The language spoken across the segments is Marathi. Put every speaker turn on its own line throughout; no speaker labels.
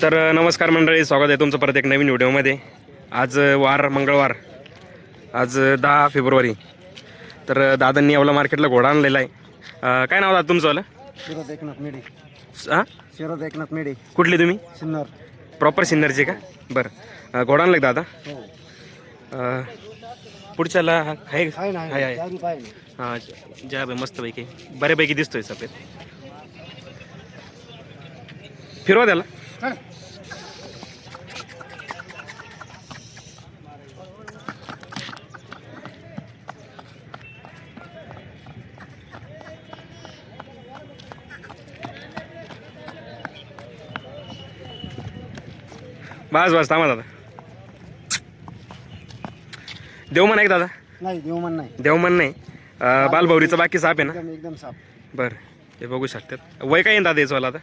तर नमस्कार मंडळी, स्वागत आहे तुमचं परत एक नवीन व्हिडिओमध्ये. आज वार मंगळवार, आज 10 फेब्रुवारी. तर दादांनी येवला मार्केटला घोडा आणलेला आहे. काय नाव दादा तुमचं वालं?
शिरद एकनाथ मेढे.
हां,
शिरद एकनाथ मेढे,
कुठले तुम्ही?
सिन्नर.
प्रॉपर सिन्नरचे का? बरं, घोडा आणलं का दादा?
हो,
पुढच्याला आहे
आहे ना,
आहे आहे.
चारी पाय ना.
हां, ज्या मस्तपैकी बऱ्यापैकी दिसतोय सफेद. फिरवा त्याला. बस बस, थांबा दादा. देवमन आहे का दादा?
नाही, देवमन नाही.
देवमन नाही. बालभौरीचा बाकी साप आहे ना?
एकदम एकदम साफ.
बरं, हे बघू शकतात. वय काय आहे दादा याचं वाला आता?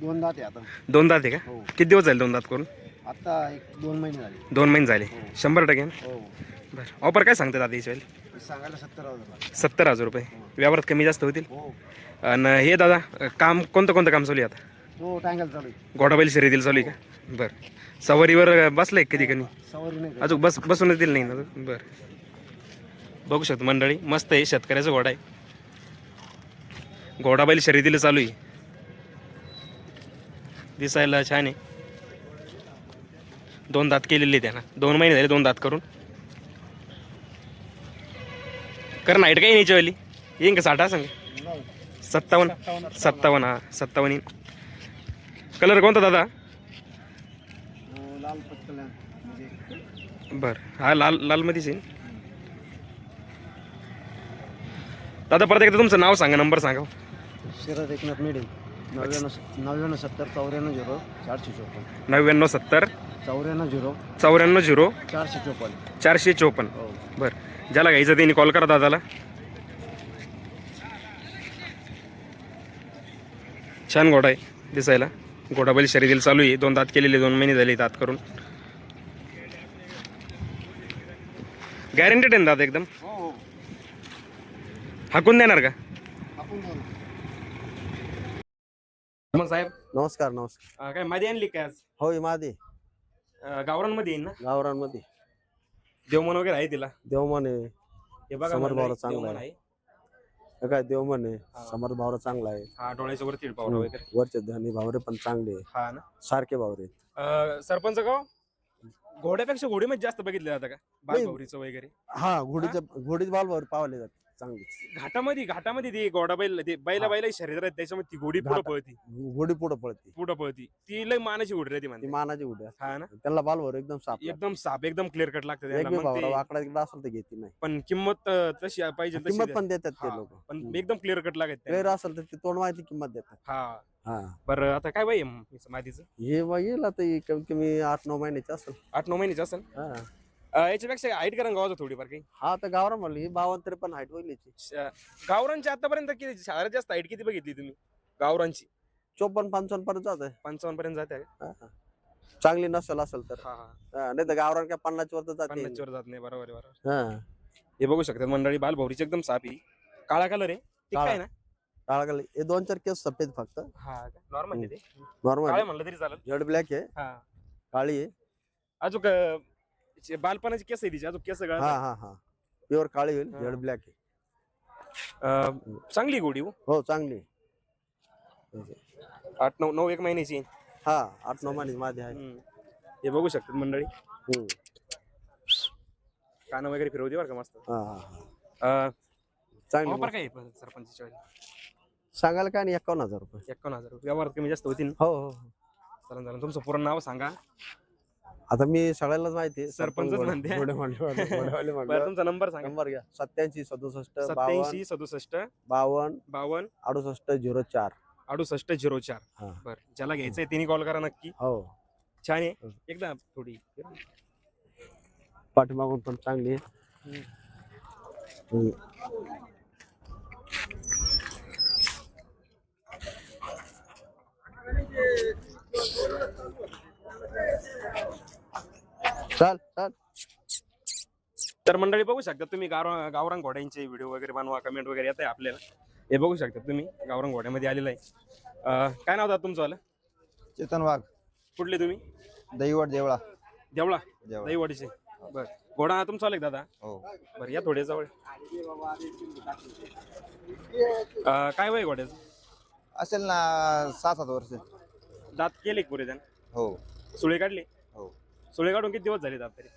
दोन दात आहे आता.
2 दात आहे का?
हो.
किती दिवस झाले 2 दात करून?
आता 1-2 महिने झाले.
2 महिने झाले. 100% ना?
हो,
बरं, ऑफर काय सांगते दादा याची वेळी?
सांगायला 70,000.
70,000 रुपये. व्यवहारात कमी जास्त होतील.
हो,
आणि हे दादा काम कोणतं काम चालू आहे आता?
तो टांगल चालू आहे.
घोडाबैल शर्यतीला चालू आहे का? बरं, सवारीवर बसलाय कधी कधी?
सवारी नाही.
अजून बसूनच दिलं नाही ना? बरं, बघू शकतो मंडळी, मस्त आहे. शेतकऱ्याचा घोडा आहे. घोडाबैल शर्यतीला चालू आहे. दिसायला छान आहे. 2 दात केलेले त्यांना. 2 महिने झाले 2 दात करून. कर नाईट काही नाही वाली येईन का? 60 सांग.
नाही.
57. हा, 57 येईन. कलर कोणता दादा?
लाल पटकन म्हणजे
बरं, हा लाल मध्येच येईन. दादा परत एकदा तुमचं नाव सांगा, नंबर सांगा.
शिरद एकनाथ मेढे. 99 70 94 0 454.
99 70
94 0
94 0
454.
454.
हो.
बरं, ज्याला घ्यायचं त्यांनी कॉल करा दादाला. छान घोडा आहे दिसायला. घोडाबैल शर्यतीला चालू आहे. 2 दात केलेले, 2 महिने झाले दात करून. गॅरंटेड आहे ना दादा एकदम?
हो,
हाकून देणार का
आपण जाऊ.
मग साहेब?
नमस्कार.
काय मध्ये आणली काय आज?
होय, माझे
गावरांमध्ये येईन ना?
गावरांमध्ये
देवमन वगैरे आहे तिला?
देवमन आहे.
हे बघा
समर
मंडळी,
भावरा चांगला
देवमन
आहे.
आहे.
हे काय देवमन आहे.
हा.
समर भावरा चांगला आहे.
हा, डोळ्याच्या वरती पावरा वगैरे.
वरचे धनी भावरे पण चांगले आहे.
हा ना?
सारखे भावरे.
सरपंच गाव घोड्यापेक्षा घोडीमध्ये जास्त बघितले जातं का? बालभौरीचं वगैरे
हा, घोडीच बाल भावरे पावले जाते चांगली.
घाटामध्ये ती घोडाबैल, ते बैला शरीर आहेत, त्याच्यामध्ये ती घोडी पुढे पळती.
घोडी पुढे पळते.
ती लय मानाची घोडी राहते
ती
म्हणते.
मानाची घोडी असते.
हा ना?
त्यांना बाल भावरे एकदम साफ
एकदम साप, एकदम क्लिअर कट लागतं त्यांना.
एक बी
मग
भावरा
ते-
वाकडा इकडे असेल तर घेते नाही.
पण किंमत तशी पाहिजे तशी
किंमत
द्या.
पण देतात ते
हा,
लोक.
पण एकदम क्लिअर कट लागत
गैर असेल तर ते तोंड माहिती किंमत देतात.
हा.
हा,
बरं, आता काय बाई मातीचं?
हे येईल आता कमी कमी 8-9 महिन्याचे असेल.
8-9 महिन्याचं असेल.
हा,
याच्यापेक्षा हाईट करा गावाचं थोडीफार काही.
हा तर गावरा म्हणली ही 52-53 हाईट होईल याची.
गावरांची आतापर्यंत किती सगळ्यात जास्त हाईट किती बघितली तुम्ही गावरांची?
54-55 पर्यंत जात आहे.
55 पर्यंत जाते का?
चांगली नसेल असेल तर.
हा हा,
नाही तर गावरान काय 50 वर तर जाते.
50 वर जात नाही. बरोबर आहे, बरोबर.
हा,
हे बघू शकतात मंडळी, बालभौरीची एकदम सापी. काळा कलर आहे. ठीक
काळा.
आहे ना?
काळा हे 2-4 केस सफेद फक्त.
हा, नॉर्मल आहे ते.
नॉर्मल
काळे म्हणलं तरी चालेल.
जेड ब्लॅक आहे.
हा,
काळी आहे.
अजून बालपणाची केस आहे तिची, अजून केस
हा
गळतात.
हा हा, प्युअर काळी होईल.
हा.
जेड ब्लॅक आहे.
चांगली गोडी हो.
हो, चांगली.
8-9 एक महिन्याची.
हा, 8-9 महिने मध्ये आहे.
हे बघू शकतात मंडळी.
हम्म.
कानं वगैरे फिरवते बरं का मस्त.
हा हा, चांगली.
ऑफर काय आहे सरपंचची वाली?
सांगायला काय नाही, 51,000 रुपये.
51,000 रुपये. व्यवहारात कमी जास्त होतील.
हो हो हो.
चालेल. तुमचं पूर्ण नाव सांगा.
आता मी सगळ्यालाच माहिती आहे.
सरपंचच म्हणते. बरं, तुमचा नंबर सांगा.
नंबर घ्या. 87 67
87 67
52
52
68 04.
68 04.
हा.
बरं, ज्याला घ्यायचंय तिने कॉल करा नक्की.
हो,
छान आहे एकदा थोडी.
पाठीमागून पण चांगली आहे. हम्म. चल.
तर मंडळी बघू शकता तुम्ही, गावरान घोड्यांचे व्हिडिओ वगैरे बनवा, कमेंट वगैरे येत आहे आपल्याला. हे बघू शकता तुम्ही, गावरान घोड्यामध्ये आलेलं आहे. काय नाव दादा तुमचं वालं?
चेतन वाघ,
कुठले तुम्ही?
दहीवड देवळा.
देवळा
देवळा.
दहीवाडीचे. बर घोडा तुमचा आले दादा?
हो.
बरं या थोडे जवळ. काय वय घोड्याचं?
असेल ना 6-7 वर्ष.
दात केले का पुरे त्यानं?
हो.
सुळे काढले?
हो.
सुळे काढून किती दिवस झाले दात तरी?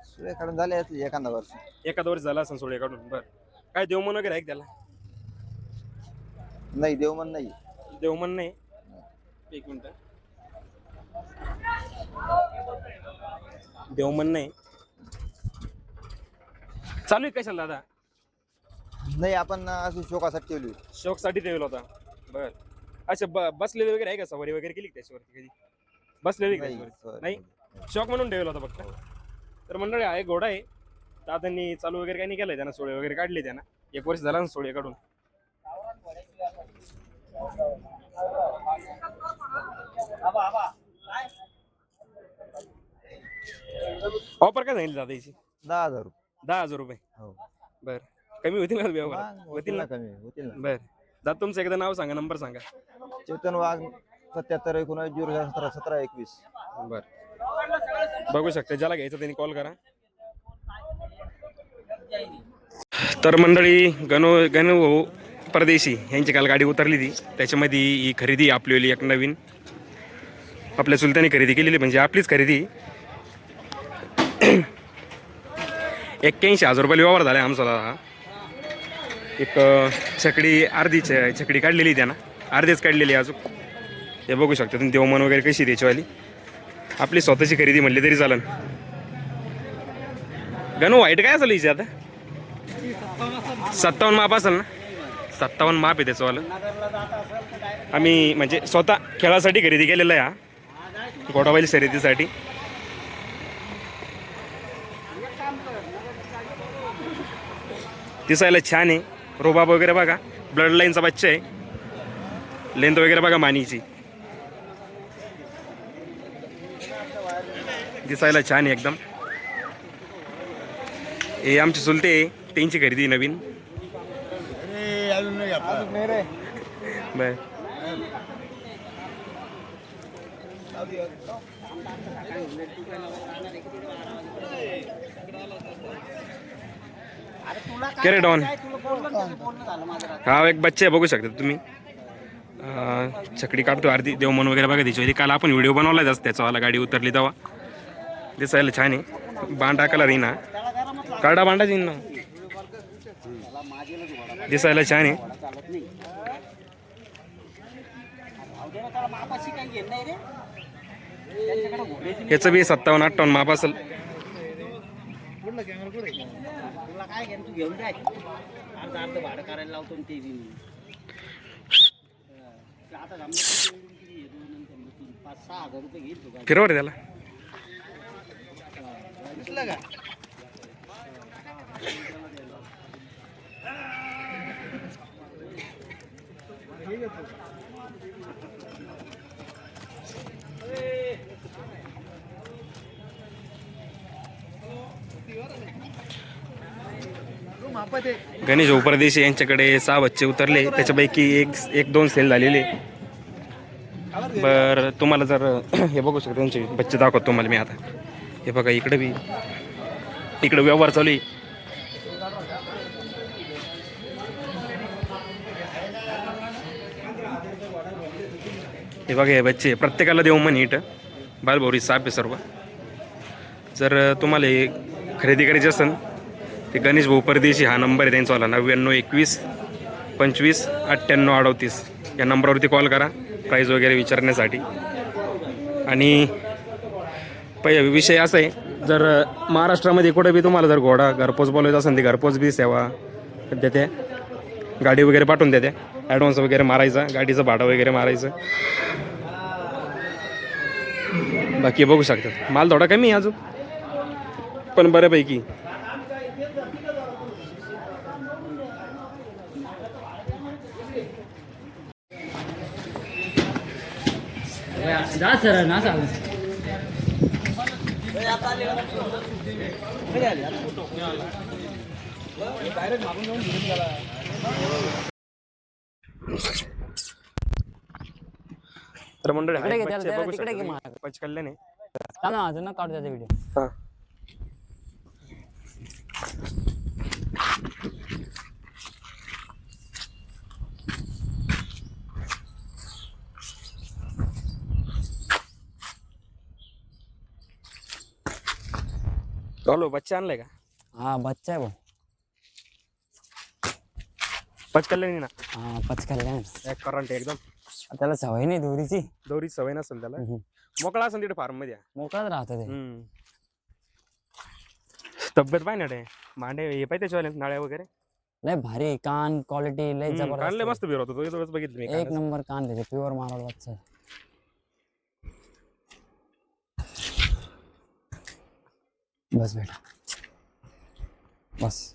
सुळे काढून झाले असतील एखादा वर्ष.
एखाद वर्ष झाला असं सुळे काढून. बरं काय देवमन वगैरे आहे का त्याला?
नाही देवमन नाही.
देवमन नाही. एक मिनिट. देवमन नाही. चालू आहे कशाला दादा?
नाही आपण अशी शोकासाठी ठेवली.
शौकसाठी ठेवला होता. बर अच्छा बसलेले वगैरे आहे का? सवारी वगैरे केली का त्याच्यावरती कधी? बसलेली का त्याच्यावरती? नाही शौक म्हणून ठेवला होता फक्त. तर मंडळी आहे घोडा आहे. दादांनी चालू वगैरे काही नाही केलंय त्यांना. सोळे वगैरे काढले त्यांना. 1 वर्ष झाला ना सोळे काढून. ऑफर काय सांगितली दादा याची?
10,000 रुपये.
10,000 रुपये.
हो.
बर कमी होतील ना व्यवहार?
मग
होतील ना?
कमी होतील ना.
बर दादा तुमचं एकदा नाव सांगा, नंबर सांगा.
चेतन वाघ 77-19-017-21.
बर बघू शकता, ज्याला घ्यायचं त्यांनी कॉल करा. तर मंडळी गणू भाऊ परदेशी यांची काल गाडी उतरली ती. त्याच्यामध्ये ही खरेदी आपली एक नवीन आपल्या चुलत्याने खरेदी केलेली, म्हणजे आपलीच खरेदी. 81,000 रुपये व्यवहार झाला आमचा. हा एक छकडी अर्धी छकडी काढलेली त्यानं, अर्धीच काढलेली अजून. हे बघू शकता तुम्ही देवमन वगैरे कशी त्याच्यावाली. आपली स्वतःची खरेदी म्हणली तरी चालन. गणू वाईट काय असेल हिची आता? 57 माप असेल ना? 57 माप आहे त्याचंवालं. आम्ही म्हणजे स्वतः खेळासाठी खरेदी केलेलं आहे हा घोडाबाईल शर्यतीसाठी. दिसायला छान आहे. रोबाब वगैरे बघा, ब्लड लाईनचा बच्चा आहे. लेंथ वगैरे बघा मानीची, दिसायला छान आहे एकदम. हे आमचे चुलते त्यांची खरेदी नवीन. बर केरेडॉन हा एक बच्चा आहे, बघू शकता तुम्ही. छकडी काढतो अर्धी. देवमन वगैरे बघा त्याच्यावरती. काल आपण व्हिडिओ बनवला जास्त त्याचावाला, गाडी उतरली तेव्हा. दिसायला छान आहे. बांडा कलर येईना, काढा बांडाच येईन ना. दिसायला छान आहे. याचं बी 57-58 माप असेल. फिरवर त्याला. गणेश भाऊ परदेशी यांच्याकडे 6 बच्चे उतरले, त्याच्यापैकी एक 2 सेल झालेले. बरं तुम्हाला जर हे बघू शकता त्यांचे बच्चे दाखवतो तुम्हाला मी आता. हे बघा इकडे व्यवहार चालू आहे. हे बघा हे बच्चे प्रत्येकाला देऊ म्हणे इथं. बालभौरी साप आहे सर्व. जर तुम्हाला हे खरेदी करायची असेल ते गणेश भाऊ परदेशी हा नंबर आहे त्यांचावाला, 99-21-25-98-38 या नंबरवरती कॉल करा प्राईज वगैरे विचारण्यासाठी. आणि विषय असा आहे, जर महाराष्ट्रामध्ये कुठे बी तुम्हाला जर घोडा घरपोच बोलायचं असेल ते घरपोच बी सेवा देते. गाडी वगैरे पाठवून देते. ॲडव्हान्स वगैरे मारायचा, गाडीचं भाडं वगैरे मारायचं. बाकी बघू शकतात माल थोडा कमी आहे अजून, पण बऱ्यापैकी. तर मंडळी
तिकडे
आहेत
घे, त्याला-
बच्चे,
त्याला
बघू
तिकडे
शकता
घे
तुम्ही.
माग.
बच्चे कल्याण आहे.
चाल ना अजून काढू त्याचा व्हिडिओ.
हा. राहुल बच्चा आणलाय का?
हा बच्चा आहे भाऊ.
बच्च कल्याणी ना
हा पचकायला
एक करंट एकदम
त्याला सवय नाही दोरीची.
दोरी सवय नसेल त्याला.
हम्म.
मोकळा असेल तिथे फार्म मध्ये.
मोकळाच राहतो ते.
तब्येत पाय ना रे मांडे हे पाहिजे त्याच्यावाले नाळ्या वगैरे.
लय भारी कान क्वालिटी लय
कानले
जबरदस्त
मस्त बिर होतो तो बघितलं मी
एक
कानाचं.
नंबर कान त्याचे प्युअर मारवाड बच्चा आहे. बस बेटा बस.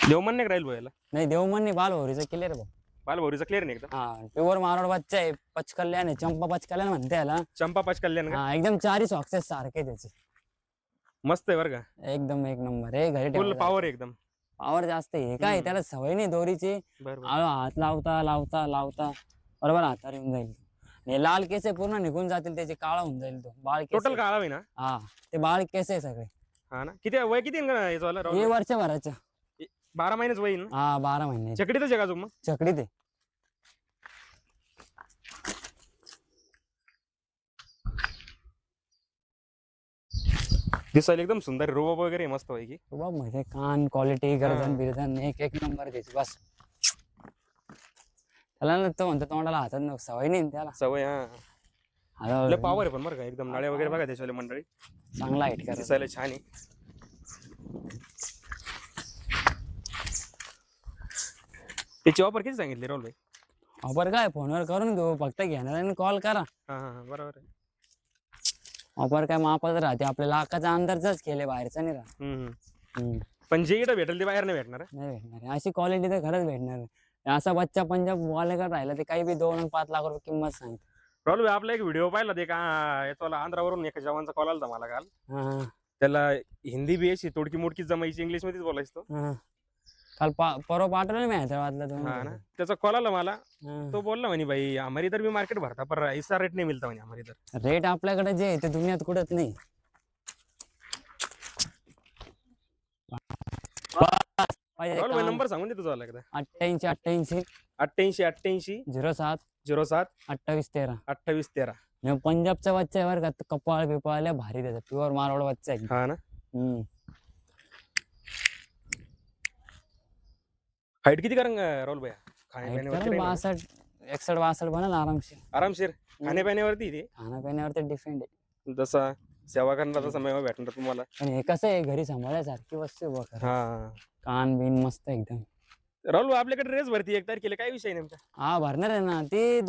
देवमन नाही राहील भाऊ
नाही देवमन नाही बालभौरीचं क्लिअर भाऊ.
बालभौरीचा क्लिअर नाही एकदम.
हा प्युअर मारवाड बच्चा आहे. पचकल्याण आहे चंपा पचकल्याण म्हणते याला.
चंपा पाच कल्याण का
हा एकदम चारी सॉक्सेस सारखे त्याचे.
मस्त आहे बरं का.
एकदम एक नंबर आहे. घरी
फुल
ठेवायला.
पॉवर एकदम.
पावर जास्त आहे. हे काय
हम्म.
त्याला सवय नाही दोरीची.
बरोबर.
हात लावता लावता लावता बरोबर हातावर येऊन जाईल. आणि लाल केस आहे पूर्ण निघून जातील त्याचे काळा होऊन जाईल तो बाळ केस
टोटल
आहे.
काळा आहे ना.
हा ते बाळ केस आहे सगळे.
हा ना किती वय किती याचं वाला
हे
राहुल?
वर्षभराचं.
12 महिनेच वय ना.
हा 12 महिने
चकडीतच आहे का अजून मग?
चकडी ते.
दिसायला एकदम सुंदर आहे, रोब वगैरे आहे मस्त पैकी.
बाबा म्हणजे कान क्वालिटी गर्दन
हा.
बिरदन एक नंबर त्याची बस. त्याला ना तो म्हणतो तोंडाला हातात नको सवय नाही ना त्याला.
सवय हा.
आता
लय पॉवर आहे पण बरं का एकदम नाळ्या वगैरे बघा त्याच्यावाले मंडळी.
चांगला हिट करा.
दिसायला छान आहे. त्याची ऑफर किती सांगितली राहुल भाई?
ऑफर काय फोनवर करून घेऊ फक्त घेणाऱ्याने कॉल करा.
हा हा बरोबर आहे.
ऑफर काय मापाच राहते आपल्या लाखाच्या अंदरच केले बाहेरचा नाही राहत. हम्म.
पण जे इथं भेटेल ते बाहेर नाही भेटणार.
नाही भेटणार आहे. अशी क्वालिटी तर खरंच भेटणार नाही. असा बच्चा पंजाब वालेकडे राहिला ते काही बी 2 आणि 5 लाख रुपये किंमत सांगते.
राहुल भाई आपला एक व्हिडिओ पाहिला ते का याचा आंध्रावरून एका जवानचा कॉल आला मला काल.
हा
त्याला हिंदी बी यायची तोडकी मोडकी जमायची इंग्लिश मध्येच बोलायचं तो.
हा काल परवा पाठवलं मी हैदराबादला
हा ना
तुम्ही.
त्याचा कॉल आला मला.
हा.
तो बोलला म्हणे भाई हमारी इधर भी मार्केट भरता पर ऐसा रेट नहीं मिलता म्हणे हमारी इधर.
रेट आपल्याकडे जे आहे ते दुनियात कुठंच नाही. पाहिजे
राहुल भाई
काम.
नंबर सांगून दे तुझा वाला एकदा.
88 88
88 88
07
07
28 13.
28 13.
मी पंजाबचा बच्चा आहे बरं का कपाळ बिपाळ लय भारी त्याचा प्युअर मारवाड बच्चा आहे.
हा ना
हम्म.
हाईट किती कारण राहुल भाई?
Height
खाण्यापिण्यावरती
करेल
राहील ना?
62 61 62 बनल आरामशीर.
आरामशीर खाण्यापिण्यावरती ते
खाण्यापिण्यावरती डिपेंड आहे.
जसा सेवा करणार तसा मेवा भेटणार तुम्हाला.
पण हे कसं आहे घरी सांभाळण्यासारखी वस्तू आहे बुवा खरं.
हा
कान बिन मस्त एकदम.
राहुल भाई, आपल्याकडे ड्रेस भरती 1 तारखेला काय विषय नेमका?
हा भरणार आहे ना ती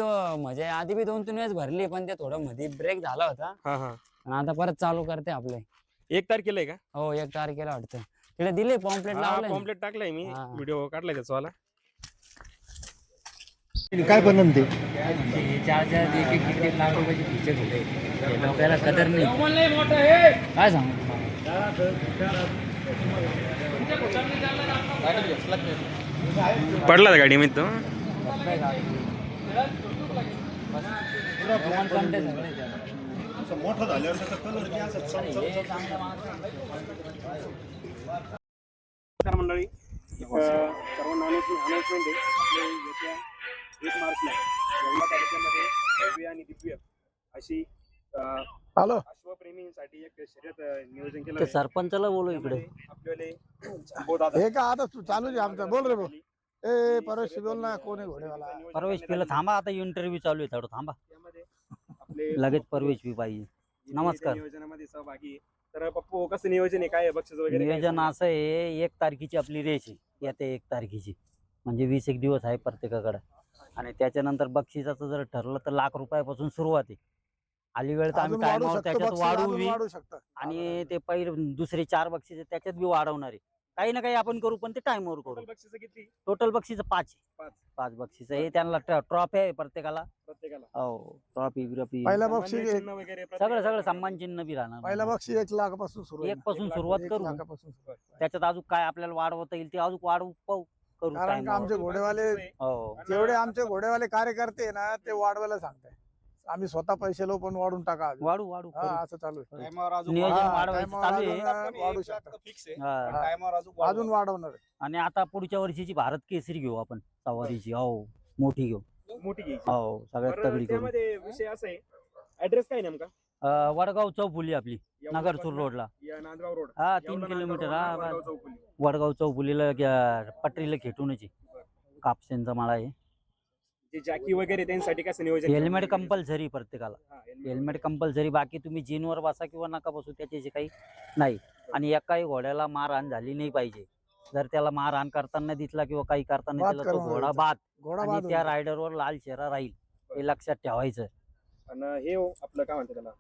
म्हणजे आधी बी 2-3 वेळेस भरली पण ते थोडं मध्ये ब्रेक झाला होता.
हा हा
पण आता परत चालू करते आपले.
1 तारखेला आहे का?
हो 1 तारखेला वाटतं. तिला दिले पॉम्पलेट
हा
लावले.
पॉम्पलेट टाकलाय मी.
हा.
व्हिडिओ काढलाय त्याचा वाला.
काय बनन ते
4-4 1-1 लाख रुपयाचे फीचर होते. आपल्याला कदर नाही. काय सांगू
पडला गाडी मी तो.
मोठं झाल्यावर त्याचा कलर बी असं
नमस्कार मंडळी. सर्वांना अनाउन्समेंट आहे. आपले येत्या 1 मार्चला येवला तालुक्यामध्ये भव्य आणि दिव्य अशी
हॅलो
अश्वप्रेमींसाठी एक शर्यत नियोजन केलं
ते
आहे.
सरपंचाला बोलू इकडे.
त्यामध्ये आपल्याले जांबोदादा
हे का आता तू चालू दे आमचा बोल रे बोल. ए परवेश बोल ना कोण आहे घोडेवाला.
परवेश पिला थांबा आता इंटरव्ह्यू चालू आहे थोडं थांबा.
त्यामध्ये आपले
लगेच परवेश पी पाहिजे. नमस्कार.
नियोजनामध्ये सहभागी आहे. तर पप्पू कसं नियोजन आहे काय आहे? बक्षीस वगैरे काय
नियोजन
आहे?
असं आहे 1 तारखेची आपली रेस आहे. येत्या 1 तारखेची म्हणजे 20 एक दिवस आहे प्रत्येकाकडे. आणि त्याच्यानंतर बक्षिसाचं जर ठरलं तर ₹1,00,000पासून सुरुवात आहे. आली वेळ तर आम्ही
अजून वाढू
टायमावर
शकतं
त्याच्यात
बक्षीस,
वाढवू
अजून
बी.
वाढू शकतं.
आणि ते पहिले दुसरे 4 बक्षीस त्याच्यात बी वाढवणार आहे. काही ना काही आपण करू, पण ते टाइमवर करू.
बक्षीस किती?
टोटल बक्षीस 5
पाच.
5 बक्षीस हे त्यांना ट्रॉफी आहे प्रत्येकाला.
प्रत्येकाला
हो ट्रॉफी बिरॉफी
पहिला
सन्मान
बक्षीस
चिन्ह वगैरे
सगळं सगळं सन्मान चिन्ह बी राहणार.
पहिला बक्षीस 1 लाखापासून सुरू आहे.
1 पासून
1
सुरुवात
एक
करू,
लाखापासून सुरू आहे.
त्याच्यात अजून काय आपल्याला वाढवता येईल ते अजून वाढवू पाहू करू
कारण का
टाइमवर.
आमचे घोडेवाले
हो
जेवढे आमचे घोडेवाले कार्यकर्ते आहे ना ते वाढवायला सांगताय. आम्ही स्वतः पैसे लो पण वाढून टाका अजून.
वाढू वाढू
हा
करू.
असं चालू आहे.
नियोजन
हा,
वाढवायचं
टायमावर
चालू आहे.
अजून वाढू शकता.
हा.
अजून वाढवणार आहे.
आणि आता पुढच्या वर्षीची भारत केसरी घेऊ आपण सवारीची. हो मोठी घेऊ.
मोठी घ्यायची.
हो सगळ्यात
बरं,
तगडी करू.
त्यामध्ये विषय असा आहे, ऍड्रेस काय नेमका?
वडगाव चौफुली आपली
येवला
नगरसूर
पासून
रोडला.
या नांदगाव रोड.
हा
येवला
3
नांदगाव
किलोमीटर.
रोड,
हा
वडगाव चौफुली.
वडगाव चौफुलीला पटरीला खेटूनच आहे. कापसेंचा माळा आहे.
जे जॅकी वगैरे त्यांसाठी कसं नियोजन?
हेल्मेट कंपल्सरी प्रत्येकाला.
हा, helmet.
Helmet compulsory. बाकी तुम्ही जीनवर बसा किंवा नका बसू त्याच्याशी काही नाही. आणि एकाही घोड्याला मारहाण झाली नाही पाहिजे. जर त्याला मारहाण करताना दिसला किंवा काही करताना
बाद
दिसला तो
करून
घोडा बाद
घोडा
आणि
बाद
त्या
होईल.
रायडरवर लाल शेरा राहील हे लक्षात ठेवायचं.
आणि हे आपलं काय म्हणतात त्याला,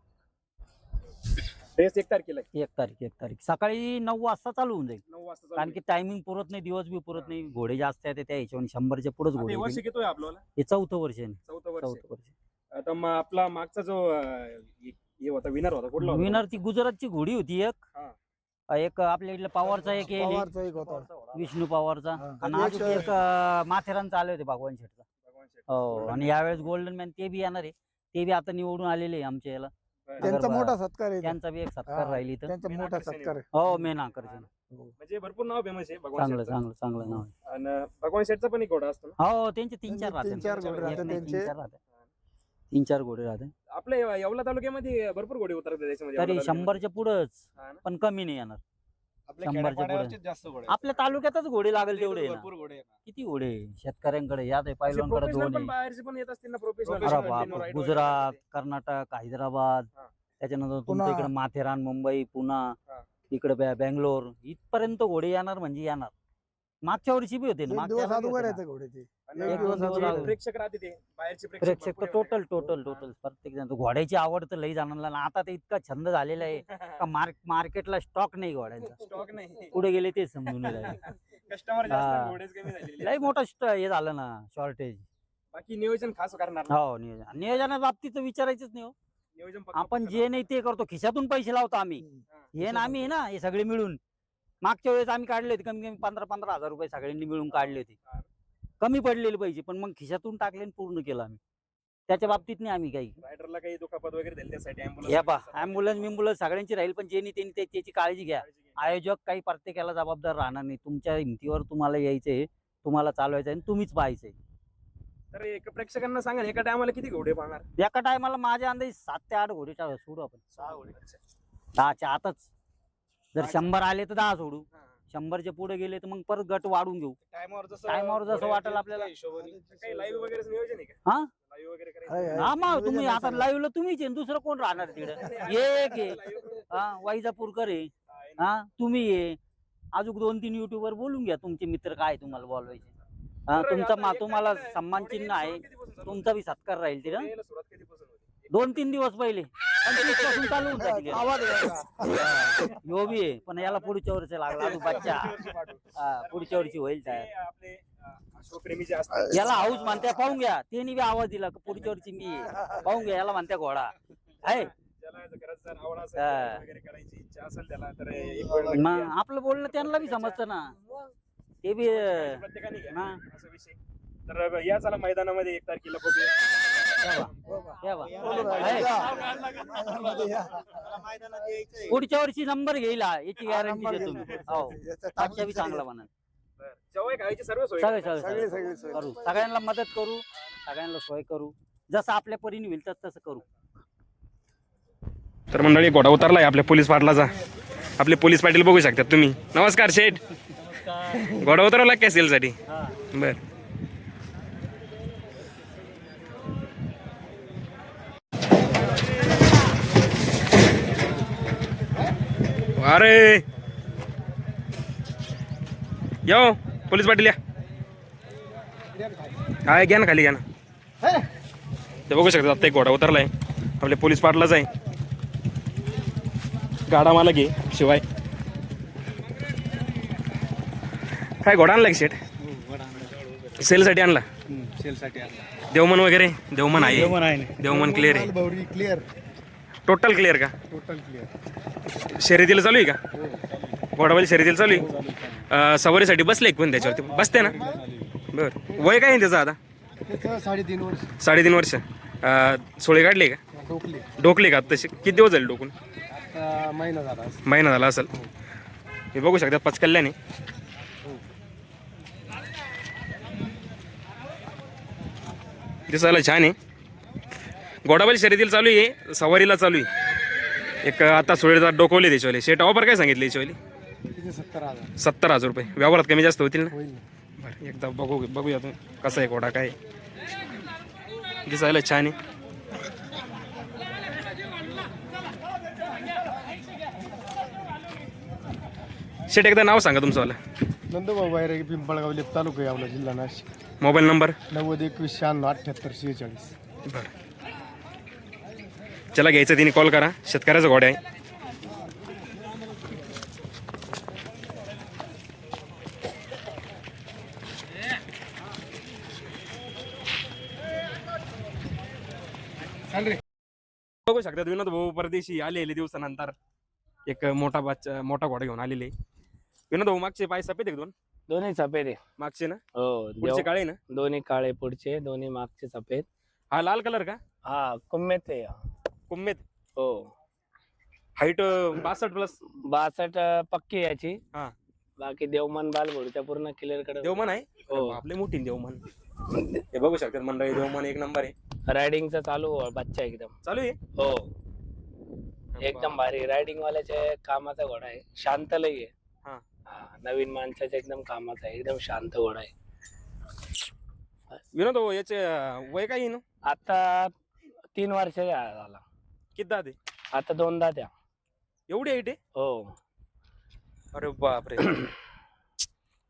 रेस 1 तारखेला आहे.
1 तारीख सकाळी 9 वाजता चालू होऊन जाईल.
9 वाजता चालू
कारण
आहे.
की टायमिंग पुरत नाही, दिवस बी पुरत नाही. घोडे जास्त आहेत त्या हिशोबाने 100च्या पुढेच
आता
घोडे
हे वर्ष
येतील.
किती आहे आपल्याला?
हे 4थं वर्ष आहे.
4थं वर्ष.
4थं वर्ष.
आता मग आपला मागचा जो हे होता विनर होता कुठला होता?
विनर ती गुजरातची घोडी होती एक.
हा.
एक आपल्या इथल्या पवारचा एक येईल,
पवारचा एक होता.
विष्णू पवारचा.
हा.
आणि अजून एक माथेरानचा आले होते भगवान शेठचा.
भगवान शेठ.
हो आणि यावेळेस गोल्डन मॅन ते बी येणार आहे. ते बी आता निवडून आलेले आहे आमच्या याला.
त्यांचा
नगर
मोठा सत्कार आहे.
त्यांचा बी एक सत्कार
हा.
राहील इथं.
त्यांचा
मेन
मोठा
आकर्षण
सत्कार आहे.
हो मेन आकर्षण.
म्हणजे भरपूर नाव फेमस आहे भगवान
चांगलं
शेठचं.
चांगलं चांगलं नाव आहे.
आणि भगवान शेठचा पण एक घोडा असतो ना?
हो त्यांचे 3-4 राहते.
3-4 घोडे राहतात त्यांचे.
3-4 घोडे राहते.
आपल्या येवला तालुक्यामध्ये भरपूर घोडे उतरतात त्याच्यामध्ये.
तरी
येवला तालुक्यामध्ये.
100च्या पुढंच
हा ना?
पण कमी नाही येणार.
आपल्या
100च्या
खेड्यापाड्यावरचे
पुढे.
जास्त घोडे
आपल्या तालुक्यातच घोडे लागेल तेवढे आहे ना.
भरपूर घोडे आहेत.
किती घोडे आहे? शेतकऱ्यांकडे याद आहे,
असे
पैलवानकडे
professional
2
पण
आहे.
बाहेरचे पण येत असतील ना प्रोफेशनल.
अरे बाप, गुजरात, कर्नाटक, हैदराबाद,
हा.
त्याच्यानंतर
पुन्हा.
तुमच्या इकडे माथेरान, मुंबई, पुणा,
हा.
इकडे बँगलोर इथपर्यंत घोडे येणार म्हणजे येणार. मागच्या वर्षी बी होते ना,
एक
मागच्या
दिवस
वर्षी
अगोदर
होते ना.
यायचे घोडे ते.
एक दिवस अगोदर.
प्रेक्षक राहते ते बाहेरचे
प्रेक्षक तर
भरपूर
टोटल
येतात.
टोटल प्रत्येक जण. घोड्याची आवड तर लई जणांना आणि आता तर इतका छंद झालेला आहे का मार्केटला स्टॉक नाही घोड्यांचा.
स्टॉक नाही.
पुढे गेले ते समजून नाही राहिले.
कस्टमर
हा.
जास्त घोडेच कमी झालेले.
लई मोठा हे झालं ना शॉर्टेज.
बाकी नियोजन खास करणार ना?
हो नियोजना बाबतीत तर विचारायचंच नाही हो.
नियोजन फक्त
आपण
फक्त
जे नाही ते करतो, खिशातून पैसे लावतो आम्ही.
हा.
हे ना आम्ही आहे ना हे सगळे मिळून. मागच्या वेळेस आम्ही काढले होते कमी कमी 15-15 हजार रुपये सगळ्यांनी मिळून काढले होते. कमी पडलेले पैसे पण मग खिशातून टाकले आणि पूर्ण केलं आम्ही. त्याच्या बाबतीत नाही आम्ही काही.
रायडरला काही दुखापत वगैरे दिली त्यासाठी
हे पा ॲम्ब्युलन्स सगळ्यांची राहील पण जे नाही त्यांनी त्याची काळजी घ्या. आयोजक काही प्रत्येकाला जबाबदार राहणार नाही. तुमच्या हिमतीवर तुम्हाला यायचंय, तुम्हाला चालवायचं आणि तुम्हीच पाहायचंय.
तर एक प्रेक्षकांना सांगा एका टायमाला किती घोडे पाहणार?
एका टायमाला माझ्या अंदाजे 7 ते 8 घोडे सोडू आपण.
6 घोडे.
10च्या आतच. जर 100 आले तर 10 सोडू.
हा.
100च्या पुढे गेले तर मग परत गट वाढून घेऊ. टायमावर जसं वाटेल आपल्याला.
काही लाईव्ह वगैरे नियोजन आहे का?
हा?
लाईव्ह वगैरे
आहे,
करायचं?
आहे.
हा मग तुम्ही
नियोजन
आता
आहे
लाईव्हला तुम्हीच आहे, दुसरं कोण राहणार तिकडे. एक आहे हा वाईजापूरकर आहे. हा तुम्ही ये. अजून 2-3 युट्यूबर बोलून घ्या तुमचे मित्र काय तुम्हाला बोलवायचे. हा तुम्हाला सन्मान चिन्ह आहे. तुमचा बी सत्कार राहील तिला.
सुरुवात कधीपासून होती?
2-3 दिवस पहिले 25 पासून चालू होऊन जातील.
आवाज घ्यायचा.
ह्यो बी आहे पण याला पुढच्या वर्षी लागला अजून बच्चा. हा, पुढच्या वर्षी होईल
ते
तयार.
आपले अश्वप्रेमी जे असतात
याला हाऊस म्हणत्या पाहून घ्या. त्यांनी बी आवाज दिला का पुढच्या वर्षी मी आहे. पाहून घ्या याला म्हणत्या घोडा आहे.
ज्याला खरंच जर आवड असेल
हा.
ride वगैरे करायची इच्छा असेल त्याला तर एक वेळ नक्की
मग
या.
आपलं बोलणं त्यांना बी समजतं ना. ते बी
प्रत्येकाने घ्या
हा.
असा विषय. तर या चला मैदानामध्ये 1 तारखेला बघूया.
या बा.
बोलू
आहे.
राहिले. या.
पुढच्या वर्षी नंबर घेईल हा, याची गॅरंटी
नंबर
देतो
घेईल.
मी. हो
याचा
मागच्या बी चांगला म्हणा.
बरं. जेव्हा खायची सर्व सोय
सगळे
का?
सगळे
सगळी सोय.
करू. सगळ्यांना मदत करू, सगळ्यांना सोय करू, जसं आपल्या परीने होईल तसं करू.
तर मंडळी घोडा उतरलाय आपल्या पोलीस पाटलाचा. आपले पोलीस पाटील बघू शकतात तुम्ही. नमस्कार शेठ. घोडा उतरवला काय सेलसाठी? बर. अरे यो पोलीस पाटील या. काय घ्या ना खाली घ्या ना. ते बघू शकतात आता एक घोडा उतरलाय आपले पोलीस पाटलाच आहे. गाडा मला घे शिवाय काय घोडा आणला की शेट सेलसाठी आणला
सेलसाठी
देवमन वगैरे देवमन आहे
आहे
देवमन क्लिअर आहे
भाऊरी क्लिअर
टोटल क्लिअर का
टोटल क्लिअर
शर्यतीला चालू आहे का घोडाबाई शर्यतीला चालू आहे सवारीसाठी बसले कोण त्याच्यावरती बसते ना बरं वय काय आहे त्याचं आता
त्याचं 3.5 वर्ष
3.5 वर्ष सोळे काढले का
टोकली
डोकले का तसे किती दिवस झाले डोकून
महिना झाला
महिना झाला असेल हे बघू शकता पचकल्याने दिसायला छान आहे घोडाबाई शर्यतीला चालू आहे सवारीला चालू आहे एक आता सोळेदार डोकवले त्याच्यावाले शेट ऑफर काय सांगितले याच्यावाली
70,000
70,000 रुपये व्यवहारात कमी जास्त होतील ना
होईल
बरं एकदा बघूया तुम्ही कसा आहे घोडा काय दिसायला छान आहे शेट एकदा नाव सांगा तुमचं
नंदूभाऊ बाहेर पिंपळगाव लेप तालुका यावला जिल्हा नाशिक
मोबाईल नंबर
9021967846
बरं चला घ्यायचं तिने कॉल करा शेतकऱ्याचा घोडा आहे बघू शकतात विनोद भाऊ परदेशी आलेले दिवसानंतर एक मोठा घोडा घेऊन आलेले विनोद भाऊ मागचे पाय सफेद एक दोन
दोन्ही सफेद आहे.
मागचे ना
हो
पुढचे काळे ना
दोन्ही काळे पुढचे दोन्ही मागचे सफेद.
हा लाल कलर का
हा कुम्मेत आहे.
कुम्मेत
हो
हाईट 62+
62 पक्की याची.
हा.
बाकी देवमन बालघोडच्या पूर्ण क्लिअर कडे
देवमन आहे
हो.
आपले मोठी देवमन हे बघू शकतात मंडळी देवमन एक नंबर आहे
रायडिंगचा चालू बच्चा एकदम
चालू आहे
हो एकदम भारी रायडिंग वाल्याच्या कामाचा घोडा आहे. शांत लई आहे.
हा.
नवीन माणसाच्या एकदम कामाचा आहे. एकदम शांत घोडा आहे.
विनोद भाऊ याचे वय काय ना
आता 3 वर्षाचा झाला.
किती ते
आता 2दा त्या
एवढी हाईट आहे
हो
अरे बापरे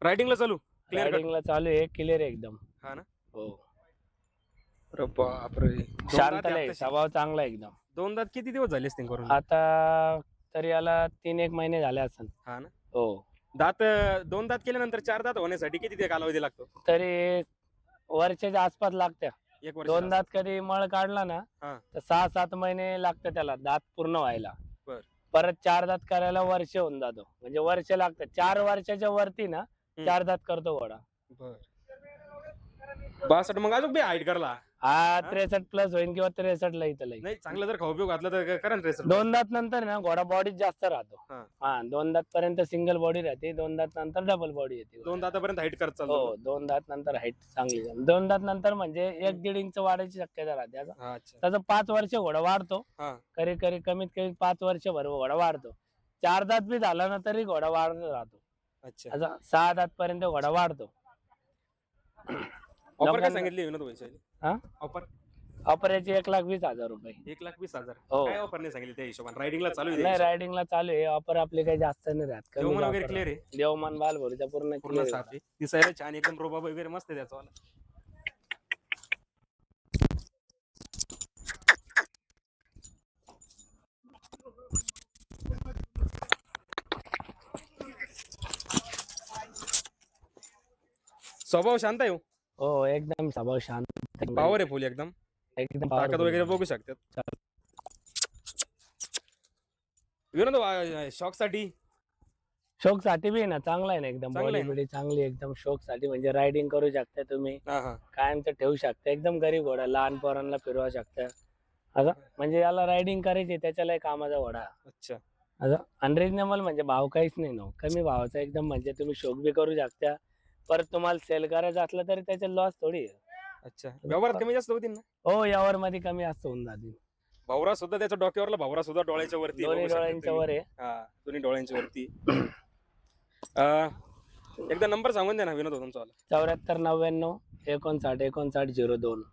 रायडिंगला चालू क्लिअर
रायडिंगला चालू आहे क्लिअर एकदम.
हा ना
हो
अरे बापरे
शांत आहे स्वभाव चांगला आहे एकदम.
दोन दात किती दिवस झाले असतील करून
आता तरी याला 3-1 महिने झाले असेल.
हा ना
हो
दात 2 दात केल्यानंतर 4 दात होण्यासाठी किती ते कालावधी लागतो
तरी वर्षाच्या आसपास लागत्या.
1 वर्ष
2 दात कधी मळ काढला ना
हा.
तर 6-7 महिने लागते त्याला दात पूर्ण व्हायला.
बर.
परत 4 दात करायला वर्ष होऊन जातो. म्हणजे वर्ष लागतं. 4 वर्षाच्या वरती ना 4 दात करतो घोडा.
बर 62 मग अजून बी हाईट करला
हा 63+ होईल किंवा 63 ला इथं
नाही चांगलं जर खाऊ पिऊ घातलं तर करा ना 63
2 दात नंतर ना घोडा बॉडीत जास्त राहतो.
हा.
हा 2 दात पर्यंत सिंगल बॉडी राहते. 2 दात नंतर डबल बॉडी येते.
2 दातापर्यंत हाईट करत चालतो
हो 2 दात नंतर हाईट चांगली. 2 दात नंतर म्हणजे 1-1.5 इंच वाढायची शक्यता राहते.
हा, अच्छा
त्याचं 5 वर्ष घोडा वाढतो.
हा.
कधी कमीत कमी 5 वर्ष भर घोडा वाढतो. 4 दात बी झाला ना तरी घोडा वाढत राहतो.
अच्छा
असं 6 दात पर्यंत घोडा वाढतो.
ऑफर काय सांगितली विनोद भाई
हा?
ऑफर
ऑफर याची 1,20,000 रुपये.
1,20,000
हो.
काय ऑफर नाही सांगितली त्या हिशोबाने रायडिंगला चालू
नाही
आहे
रायडिंगला चालू आहे. ऑफर आपली काही जास्त नाही राहत. कमी
देवमन वगैरे
offer
क्लिअर आहे
राहते. देवमन बालभोरीचा पूर्ण
पूर्ण
clear
साफ
आहे.
आहे दिसायला छान एकदम रोबा वगैरे मस्त आहे त्याचा वाला स्वभाव शांत आहे हो.
हो एकदम स्वभाव शांत.
पावर आहे फुल एकदम
एकदम
ताकद
powerful.
वगैरे बघू शकतात विनोद शॉक साठी
शौक साठी बी आहे ना चांगला आहे ना एकदम.
चांगला
बॉडी
आहे ना?
बिडी चांगली एकदम. शौक साठी म्हणजे रायडिंग करू शकता तुम्ही. कायमचं ठेवू शकता. एकदम गरीब घोडा. लहान पोरांना फिरवा शकता. असं म्हणजे याला रायडिंग करायची त्याच्याला कामाचा घोडा.
अच्छा
असं अनरिजनेबल म्हणजे भाव काहीच नाही ना. कमी भावाचा एकदम म्हणजे तुम्ही शौक बी करू शकता. परत तुम्हाला सेल करायचं असलं तरी त्याचे लॉस थोडी आहे.
अच्छा व्यवहारात कमी जास्त होतील ना
हो यावर मध्ये कमी असतं होऊन जातील.
भावरा सुद्धा त्याच्या डोक्यावरला भावरा सुद्धा डोळ्याच्या वरती
दोन्ही
बघू शकता
डोळ्यांच्या
तुम्ही.
वर आहे.
हा दोन्ही डोळ्यांच्या वरती एकदा नंबर सांगून द्या ना विनोद तुमचा वाला.
74 99 59 59 02.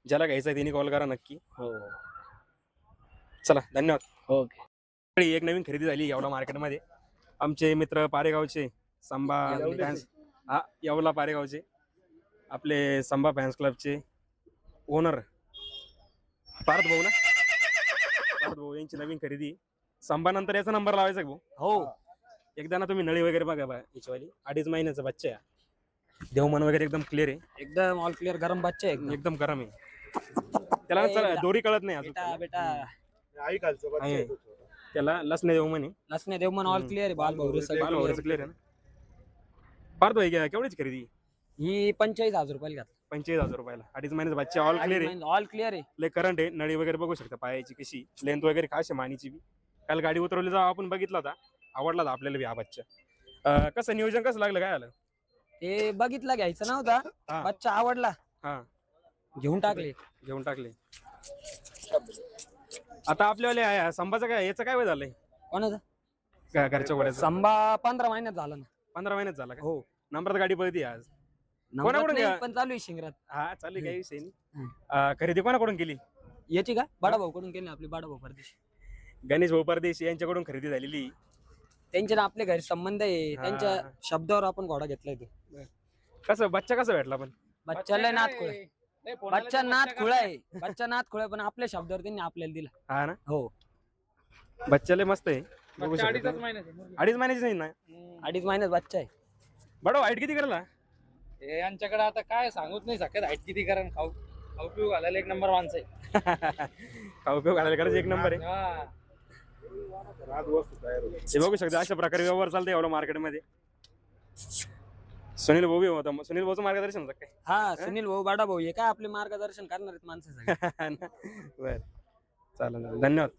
ज्याला घ्यायचा आहे तिने कॉल करा नक्की.
हो
चला धन्यवाद.
ओके.
एक नवीन खरेदी झाली येवला मार्केटमध्ये. आमचे मित्र पारेगावचे संभा फॅन्स हा येवला पारेगावचे आपले संभा फॅन्स क्लबचे ओनर पार्थ भाऊ ना. पार्थ भाऊ यांची नवीन खरेदी. संभा नंतर याचा नंबर लावायचा का भाऊ.
हो
एकदा ना तुम्ही नळी वगैरे बघा बा याच्यावाली 2.5 महिन्याचा बच्चा आहे. देवमन वगैरे एकदम क्लिअर आहे,
एकदम ऑल क्लिअर गरम बच्चा आहे एकदम.
एकदम गरम आहे. त्याला ना चला दोरी कळत नाही अजून.
बेटा बेटा
आहे. त्याला लसणे देवमन आहे.
लसणे देव मन ऑल क्लिअर आहे. बाल भवरे
बाल वगैरे क्लिअर आहे ना. पार्थ भाई केवढीच खरेदी?
ही 45,000 रुपयाला घातली.
25,000 रुपयाला 2.5 महिन्याचा बच्चा ऑल क्लिअर आहे.
ऑल क्लिअर आहे.
लय करंट आहे. नळी वगैरे बघू शकता पायाची कशी लेंथ वगैरे खास आहे मानीची बी. काल गाडी उतरवली जेव्हा आपण बघितला होता, आवडला होता आपल्याला बी हा बच्चा. कसं नियोजन कसं लागलं काय आलं?
ते बघितला घ्यायचा नव्हता,
हा.
बच्चा आवडला
हा
घेऊन टाकले.
घेऊन टाकले. आता आपल्यावाले संभाचं काय याचं काय वय झालंय
कोणाचा?
घरच्या घोड्याचं?
संभा 15 महिन्यात झाला ना.
15 महिन्यात झाला का?
हो.
नंबरात गाडी पळती आज.
नंबरात
कोणाकडून
नाही,
घ्या?
पण चालू आहे शिंगरात.
हा चालू आहे, काही विषय नाही. खरेदी कोणाकडून केली?
याची का बाडा भाऊ कडून केली आपली बाडा भाऊ परदेशी.
गणेश भाऊ परदेशी यांच्याकडून खरेदी झालेली.
त्यांचे ना आपले घरी संबंध आहे,
हा.
त्यांच्या शब्दावर आपण घोडा घेतलाय. तो
कसं बच्चा कसा भेटला पण?
बच्चाला नाथ खुळा आहे. बच्चा नाथ खुळा आहे. बच्चा नाथ खुळा आहे, पण आपल्या शब्दावर त्यांनी आपल्याला दिला.
हा ना.
हो.
बच्चाले मस्त आहे. बघू शकता. 2.5 महिन्याची नाही ना?
2.5 महिन्यात बच्चा आहे.
बडो हाईट किती करायला?
यांच्याकडे आता काय सांगूच नाही शकत हाईट किती, कारण खाऊ खाऊ पिऊ घालायला एक नंबर माणसं आहे.
हा उपयोग घालायला करायचं एक नंबर आहे.
हा.
हे बघू शकता अशा प्रकारे व्यवहार चालते एवढं मार्केटमध्ये. सुनील भाऊ बी होता. सुनील भाऊचं मार्गदर्शन होतं काय?
हा सुनील भाऊ बाडा भाऊ हे काय आपले मार्गदर्शन करणार आहेत माणसासाठी.
बर चालेल, धन्यवाद.